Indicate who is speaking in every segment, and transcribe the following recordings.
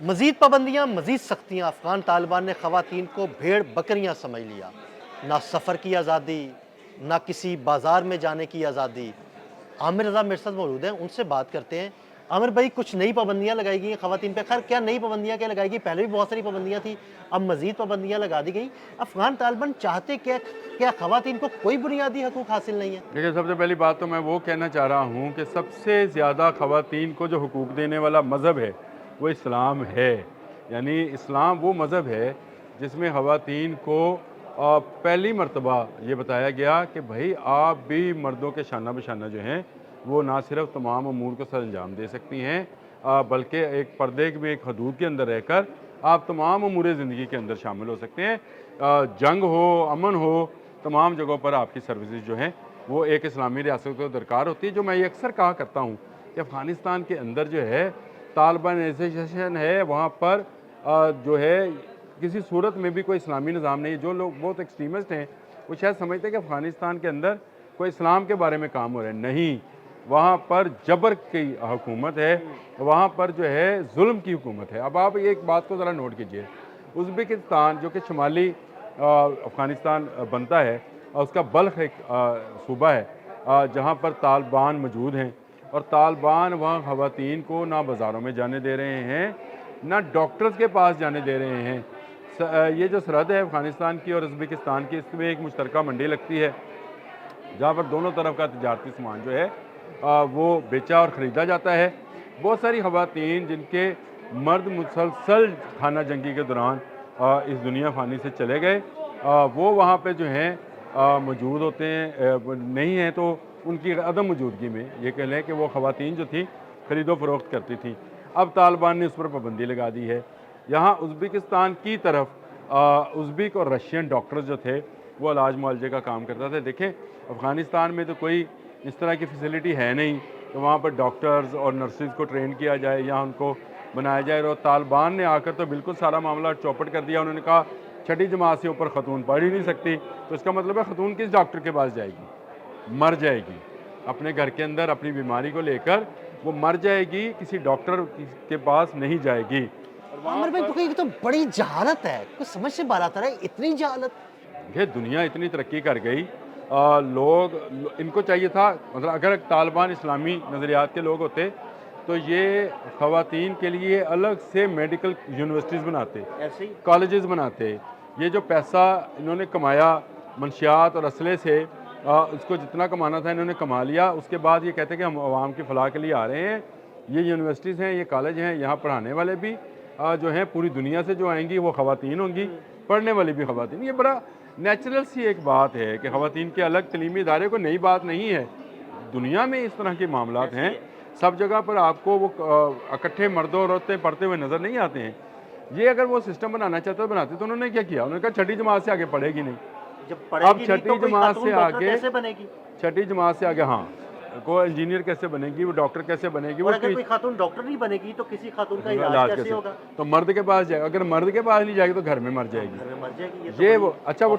Speaker 1: مزید پابندیاں، مزید سختیاں، افغان طالبان نے خواتین کو بھیڑ بکریاں سمجھ لیا، نہ سفر کی آزادی، نہ کسی بازار میں جانے کی آزادی۔ عامر رضا میرے ساتھ موجود ہیں، ان سے بات کرتے ہیں۔ عامر بھائی، کچھ نئی پابندیاں لگائی گئی ہیں خواتین پہ، خیر کیا نئی پابندیاں کیا لگائی گئی، پہلے بھی بہت ساری پابندیاں تھیں، اب مزید پابندیاں لگا دی گئی۔ افغان طالبان چاہتے کیا خواتین کو کوئی بنیادی حقوق حاصل نہیں ہے؟
Speaker 2: دیکھیں، سب سے پہلی بات تو میں وہ کہنا چاہ رہا ہوں کہ سب سے زیادہ خواتین کو جو حقوق دینے والا مذہب ہے وہ اسلام ہے۔ یعنی اسلام وہ مذہب ہے جس میں خواتین کو پہلی مرتبہ یہ بتایا گیا کہ بھائی آپ بھی مردوں کے شانہ بشانہ جو ہیں وہ نہ صرف تمام امور کو سر انجام دے سکتی ہیں بلکہ ایک پردے میں ایک حدود کے اندر رہ کر آپ تمام امور زندگی کے اندر شامل ہو سکتے ہیں۔ جنگ ہو، امن ہو، تمام جگہوں پر آپ کی سروسز جو ہیں وہ ایک اسلامی ریاست کو درکار ہوتی ہے۔ جو میں یہ اکثر کہا کرتا ہوں کہ افغانستان کے اندر جو ہے طالبان ایسوسیشن ہے، وہاں پر جو ہے کسی صورت میں بھی کوئی اسلامی نظام نہیں ہے۔ جو لوگ بہت ایکسٹریمسٹ ہیں وہ شاید سمجھتے ہیں کہ افغانستان کے اندر کوئی اسلام کے بارے میں کام ہو رہا ہے، نہیں، وہاں پر جبر کی حکومت ہے، وہاں پر جو ہے ظلم کی حکومت ہے۔ اب آپ ایک بات کو ذرا نوٹ کیجئے، ازبکستان جو کہ شمالی افغانستان بنتا ہے، اس کا بلخ ایک صوبہ ہے جہاں پر طالبان موجود ہیں، اور طالبان وہاں خواتین کو نہ بازاروں میں جانے دے رہے ہیں، نہ ڈاکٹرز کے پاس جانے دے رہے ہیں۔ یہ جو سرحد ہے افغانستان کی اور ازبکستان کی، اس میں ایک مشترکہ منڈی لگتی ہے جہاں پر دونوں طرف کا تجارتی سامان جو ہے وہ بیچا اور خریدا جاتا ہے۔ بہت ساری خواتین جن کے مرد مسلسل خانہ جنگی کے دوران اس دنیا فانی سے چلے گئے، وہ وہاں پہ جو ہیں موجود ہوتے ہیں، نہیں ہیں تو ان کی عدم موجودگی میں یہ کہہ لیں کہ وہ خواتین جو تھیں خرید و فروخت کرتی تھیں۔ اب طالبان نے اس پر پابندی لگا دی ہے۔ یہاں ازبکستان کی طرف ازبک اور رشین ڈاکٹر جو تھے وہ علاج معالجے کا کام کرتا تھا۔ دیکھیں، افغانستان میں تو کوئی اس طرح کی فیسلٹی ہے نہیں کہ وہاں پر ڈاکٹرز اور نرسز کو ٹرین کیا جائے یا ان کو بنایا جائے، اور طالبان نے آ کر تو بالکل سارا معاملہ چوپٹ کر دیا۔ انہوں نے کہا چھٹی جماعت سے اوپر خاتون پڑھ ہی نہیں سکتی، تو اس کا مطلب ہے خاتون کس ڈاکٹر کے پاس جائے گی؟ مر جائے گی اپنے گھر کے اندر اپنی بیماری کو لے کر، وہ مر جائے گی، کسی ڈاکٹر کے پاس نہیں جائے گی۔
Speaker 1: عامر بھائی، یہ تو بڑی جہالت ہے، کچھ سمجھ سے باہر آتا ہے اتنی جہالت۔
Speaker 2: یہ دنیا اتنی ترقی کر گئی، لوگ ان کو چاہیے تھا، مطلب اگر طالبان اسلامی نظریات کے لوگ ہوتے تو یہ خواتین کے لیے الگ سے میڈیکل یونیورسٹیز بناتے، کالجز بناتے۔ یہ جو پیسہ انہوں نے کمایا منشیات اور اسلحے سے، اس کو جتنا کمانا تھا انہوں نے کما لیا، اس کے بعد یہ کہتے ہیں کہ ہم عوام کی فلاح کے لیے آ رہے ہیں۔ یہ یونیورسٹیز ہیں، یہ کالج ہیں، یہاں پڑھانے والے بھی جو ہیں پوری دنیا سے جو آئیں گی وہ خواتین ہوں گی، پڑھنے والی بھی خواتین۔ یہ بڑا نیچرل سی ایک بات ہے کہ خواتین کے الگ تعلیمی ادارے، کو نئی بات نہیں ہے، دنیا میں اس طرح کے معاملات ہیں، سب جگہ پر آپ کو وہ اکٹھے مرد اور عورتیں پڑھتے ہوئے نظر نہیں آتے ہیں۔ یہ اگر وہ سسٹم بنانا چاہتے تو بناتے، تو انہوں نے کیا کیا؟ انہوں نے کہا چھٹی جماعت سے آگے پڑھے گی نہیں۔ اب چھٹی جماعت سے آگے، چھٹی جماعت سے آگے، ہاں، کوئی انجینئر کیسے بنے گی، وہ ڈاکٹر کیسے بنے گی، وہ
Speaker 1: اگر کوئی خاتون ڈاکٹر نہیں بنے گی تو کسی خاتون کا
Speaker 2: علاج
Speaker 1: علاج
Speaker 2: کیسے
Speaker 1: کیسے ہوگا؟
Speaker 2: تو مرد کے پاس جائے گا، اگر مرد کے پاس نہیں جائے گی تو گھر میں مر جائے گی۔ یہ وہ اچھا، وہ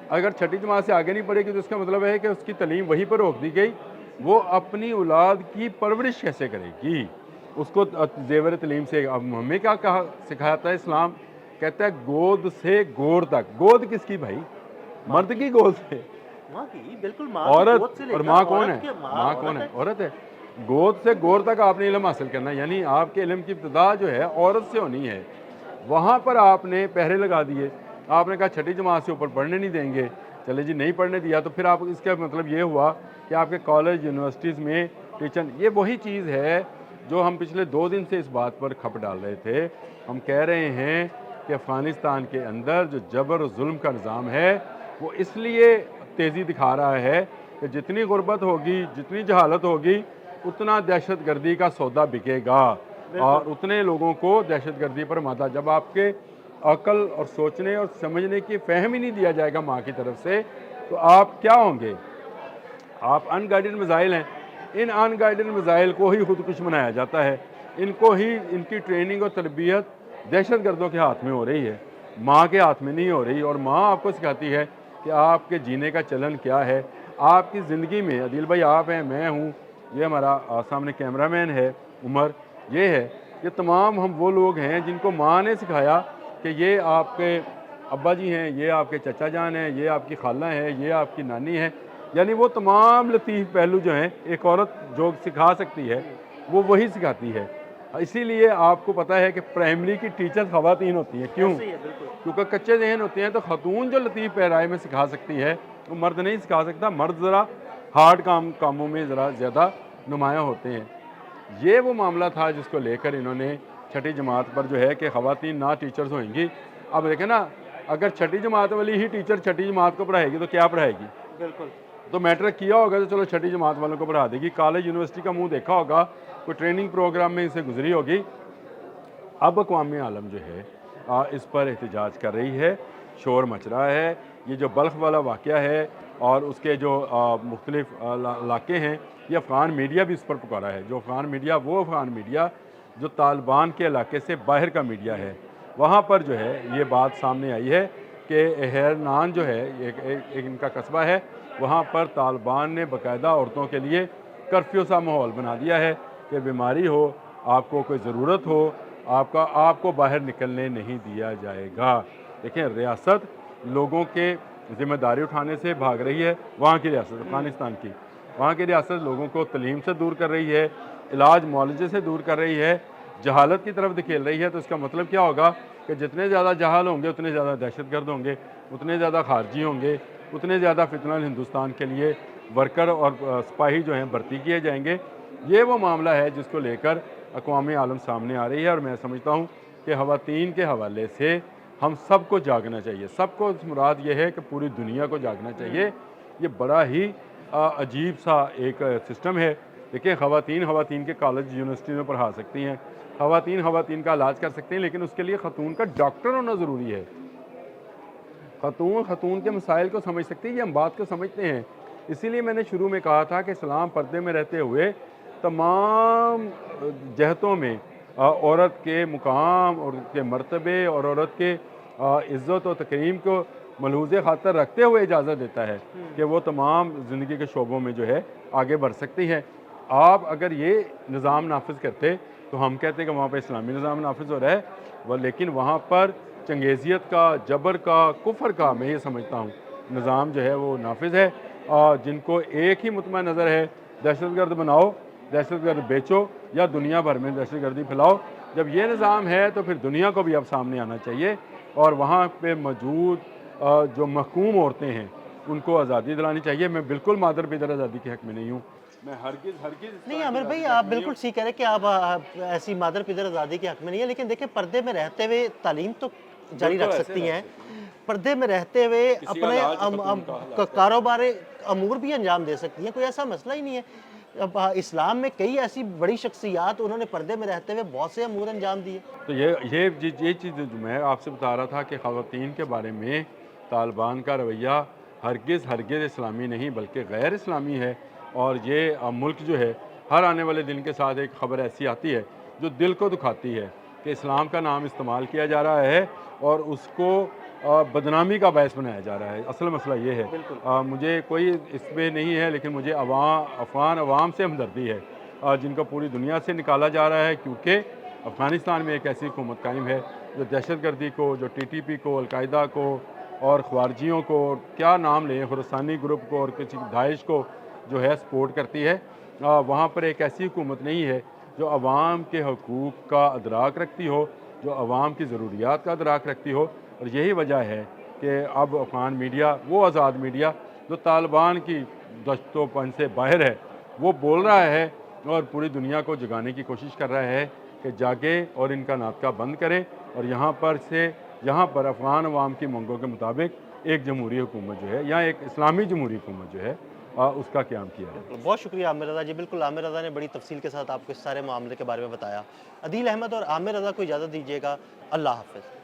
Speaker 2: اگر چھٹی جماعت سے آگے نہیں پڑھے گی تو اس کا مطلب ہے کہ اس کی تعلیم وہیں پر روک دی گئی۔ وہ اپنی اولاد کی پرورش کیسے کرے گی؟ اس کو زیور تعلیم سے، اب ہمیں کیا سکھاتا ہے اسلام؟ کہتا ہے گود سے گور تک۔ گود کس کی بھائی؟ مرد کی گود سے، عورت، اور ماں کون ہے؟ ماں کون ہے؟ عورت ہے۔ گود سے گور تک آپ نے علم حاصل کرنا ہے، یعنی آپ کے علم کی ابتدا جو ہے عورت سے ہونی ہے۔ وہاں پر آپ نے پہرے لگا دیے، آپ نے کہا چھٹی جماعت سے اوپر پڑھنے نہیں دیں گے، چلے جی نہیں پڑھنے دیا، تو پھر آپ اس کا مطلب یہ ہوا کہ آپ کے کالج یونیورسٹیز میں ٹیچر، یہ وہی چیز ہے جو ہم پچھلے 2 دن سے اس بات پر کھپ ڈال رہے تھے۔ ہم کہہ رہے ہیں کہ افغانستان کے اندر جو جبر و ظلم کا نظام ہے وہ اس لیے تیزی دکھا رہا ہے کہ جتنی غربت ہوگی، جتنی جہالت ہوگی، اتنا دہشت گردی کا سودا بکے گا، اور اتنے لوگوں کو دہشت گردی پر مادہ، جب آپ کے عقل اور سوچنے اور سمجھنے کی فہم ہی نہیں دیا جائے گا ماں کی طرف سے، تو آپ کیا ہوں گے؟ آپ ان گائیڈڈ میزائل ہیں۔ ان ان گائیڈڈ میزائل کو ہی خود کش بنایا جاتا ہے، ان کو ہی، ان کی ٹریننگ اور تربیت دہشت گردوں کے ہاتھ میں ہو رہی ہے، ماں کے ہاتھ میں نہیں ہو رہی۔ اور ماں آپ کو سکھاتی ہے کہ آپ کے جینے کا چلن کیا ہے، آپ کی زندگی میں۔ عدیل بھائی آپ ہیں، میں ہوں، یہ ہمارا سامنے کیمرہ مین ہے عمر، یہ ہے یہ تمام ہم وہ لوگ ہیں جن کو ماں نے سکھایا کہ یہ آپ کے ابا جی ہیں، یہ آپ کے چچا جان ہیں، یہ آپ کی خالہ ہیں، یہ آپ کی نانی ہے، یعنی وہ تمام لطیف پہلو جو ہیں ایک عورت جو سکھا سکتی ہے وہ وہی سکھاتی ہے۔ اسی لیے آپ کو پتہ ہے کہ پرائمری کی ٹیچر خواتین ہوتی ہیں، کیوں؟ کیونکہ کچے ذہن ہوتے ہیں، تو خاتون جو لطیف پیرائے میں سکھا سکتی ہے وہ مرد نہیں سکھا سکتا۔ مرد ذرا ہارڈ کاموں میں ذرا زیادہ نمایاں ہوتے ہیں۔ یہ وہ معاملہ تھا جس کو لے کر انہوں نے چھٹی جماعت پر جو ہے کہ خواتین نہ ٹیچرز ہوئیں گی۔ اب دیکھیں نا، اگر چھٹی جماعت والی ہی ٹیچر چھٹی جماعت کو پڑھائے گی تو کیا پڑھائے گی؟
Speaker 1: بالکل
Speaker 2: تو میٹرک کیا ہوگا تو چلو چھٹی جماعت والوں کو پڑھا دے گی، کالج یونیورسٹی کا منہ دیکھا ہوگا، کوئی ٹریننگ پروگرام میں اسے گزری ہوگی۔ اب اقوام عالم جو ہے اس پر احتجاج کر رہی ہے، شور مچ رہا ہے۔ یہ جو بلخ والا واقعہ ہے اور اس کے جو مختلف علاقے ہیں، یہ افغان میڈیا بھی اس پر پکارا ہے۔ جو افغان میڈیا، وہ افغان میڈیا جو طالبان کے علاقے سے باہر کا میڈیا ہے، وہاں پر جو ہے یہ بات سامنے آئی ہے کہ ہیرنان جو ہے ایک ان کا قصبہ ہے، وہاں پر طالبان نے باقاعدہ عورتوں کے لیے کرفیو سا ماحول بنا دیا ہے کہ بیماری ہو، آپ کو کوئی ضرورت ہو، آپ کو باہر نکلنے نہیں دیا جائے گا۔ دیکھیں، ریاست لوگوں کے ذمہ داری اٹھانے سے بھاگ رہی ہے، وہاں کی ریاست، افغانستان کی، وہاں کی ریاست لوگوں کو تعلیم سے دور کر رہی ہے، علاج معالجے سے دور کر رہی ہے، جہالت کی طرف دھکیل رہی ہے۔ تو اس کا مطلب کیا ہوگا کہ جتنے زیادہ جہال ہوں گے اتنے زیادہ دہشت گرد ہوں گے، اتنے زیادہ خارجی ہوں گے، اتنے زیادہ فتنہ ہندوستان کے لیے ورکر اور سپاہی جو ہیں بھرتی کیے جائیں گے۔ یہ وہ معاملہ ہے جس کو لے کر اقوام عالم سامنے آ رہی ہے، اور میں سمجھتا ہوں کہ خواتین کے حوالے سے ہم سب کو جاگنا چاہیے۔ سب کو مراد یہ ہے کہ پوری دنیا کو جاگنا چاہیے۔ یہ بڑا ہی عجیب سا ایک سسٹم ہے۔ دیکھیں، خواتین کے کالج یونیورسٹی میں پڑھا سکتی ہیں، خواتین کا علاج کر سکتے ہیں، لیکن اس کے لیے خاتون کا ڈاکٹر ہونا ضروری ہے۔ خاتون کے مسائل کو سمجھ سکتی ہے، یہ ہم بات کو سمجھتے ہیں۔ اسی لیے میں نے شروع میں کہا تھا کہ اسلام پردے میں رہتے ہوئے تمام جہتوں میں عورت کے مقام اور اس کے مرتبے اور عورت کے عزت و تکریم کو ملحوظ خاطر رکھتے ہوئے اجازت دیتا ہے کہ وہ تمام زندگی کے شعبوں میں جو ہے آگے بڑھ سکتی ہیں۔ آپ اگر یہ نظام نافذ کرتے تو ہم کہتے ہیں کہ وہاں پہ اسلامی نظام نافذ ہو رہا ہے، لیکن وہاں پر چنگیزیت کا، جبر کا، کفر کا، میں یہ سمجھتا ہوں نظام جو ہے وہ نافذ ہے، اور جن کو ایک ہی مطمع نظر ہے، دہشت گرد بناؤ، دہشت گرد بیچو یا دنیا بھر میں دہشت گردی پھیلاؤ۔ جب یہ نظام ہے تو پھر دنیا کو بھی اب سامنے آنا چاہیے، اور وہاں پہ موجود جو محکوم عورتیں ہیں ان کو آزادی دلانی چاہیے۔ میں بالکل مادر بدر آزادی کے حق میں نہیں ہوں، میں ہرگز
Speaker 1: نہیں عامر بھائی، آپ بالکل ٹھیک کہہ رہے ہیں کہ آپ ایسی مادر پدر آزادی کے حق میں نہیں ہے، لیکن دیکھیں پردے میں رہتے ہوئے تعلیم تو جاری رکھ سکتی ہیں، پردے میں رہتے ہوئے اپنے کاروبار امور بھی انجام دے سکتی ہیں، کوئی ایسا مسئلہ ہی نہیں ہے۔ اب اسلام میں کئی ایسی بڑی شخصیات انہوں نے پردے میں رہتے ہوئے بہت سے امور انجام دیے۔
Speaker 2: تو یہ چیز جو میں آپ سے بتا رہا تھا کہ خواتین کے بارے میں طالبان کا رویہ ہرگز اسلامی نہیں بلکہ غیر اسلامی ہے، اور یہ ملک جو ہے ہر آنے والے دن کے ساتھ ایک خبر ایسی آتی ہے جو دل کو دکھاتی ہے کہ اسلام کا نام استعمال کیا جا رہا ہے اور اس کو بدنامی کا باعث بنایا جا رہا ہے۔ اصل مسئلہ یہ ہے، مجھے کوئی اس پہ نہیں ہے، لیکن مجھے افغان عوام سے ہمدردی ہے جن کو پوری دنیا سے نکالا جا رہا ہے، کیونکہ افغانستان میں ایک ایسی حکومت قائم ہے جو دہشت گردی کو، جو ٹی ٹی پی کو، القاعدہ کو اور خوارجیوں کو، کیا نام لیں، خراسانی گروپ کو اور کسی داعش کو جو ہے سپورٹ کرتی ہے۔ وہاں پر ایک ایسی حکومت نہیں ہے جو عوام کے حقوق کا ادراک رکھتی ہو، جو عوام کی ضروریات کا ادراک رکھتی ہو، اور یہی وجہ ہے کہ اب افغان میڈیا، وہ آزاد میڈیا جو طالبان کی دشت و پنج سے باہر ہے، وہ بول رہا ہے اور پوری دنیا کو جگانے کی کوشش کر رہا ہے کہ جاگے اور ان کا ناطقہ بند کریں، اور یہاں پر افغان عوام کی مانگوں کے مطابق ایک جمہوری حکومت جو ہے یا ایک اسلامی جمہوری حکومت جو ہے اس کا قیام کیا ہے۔
Speaker 1: بہت شکریہ عامر رضا جی، بالکل عامر رضا نے بڑی تفصیل کے ساتھ آپ کو اس سارے معاملے کے بارے میں بتایا۔ عدیل احمد اور عامر رضا کو اجازت دیجیے گا، اللہ حافظ۔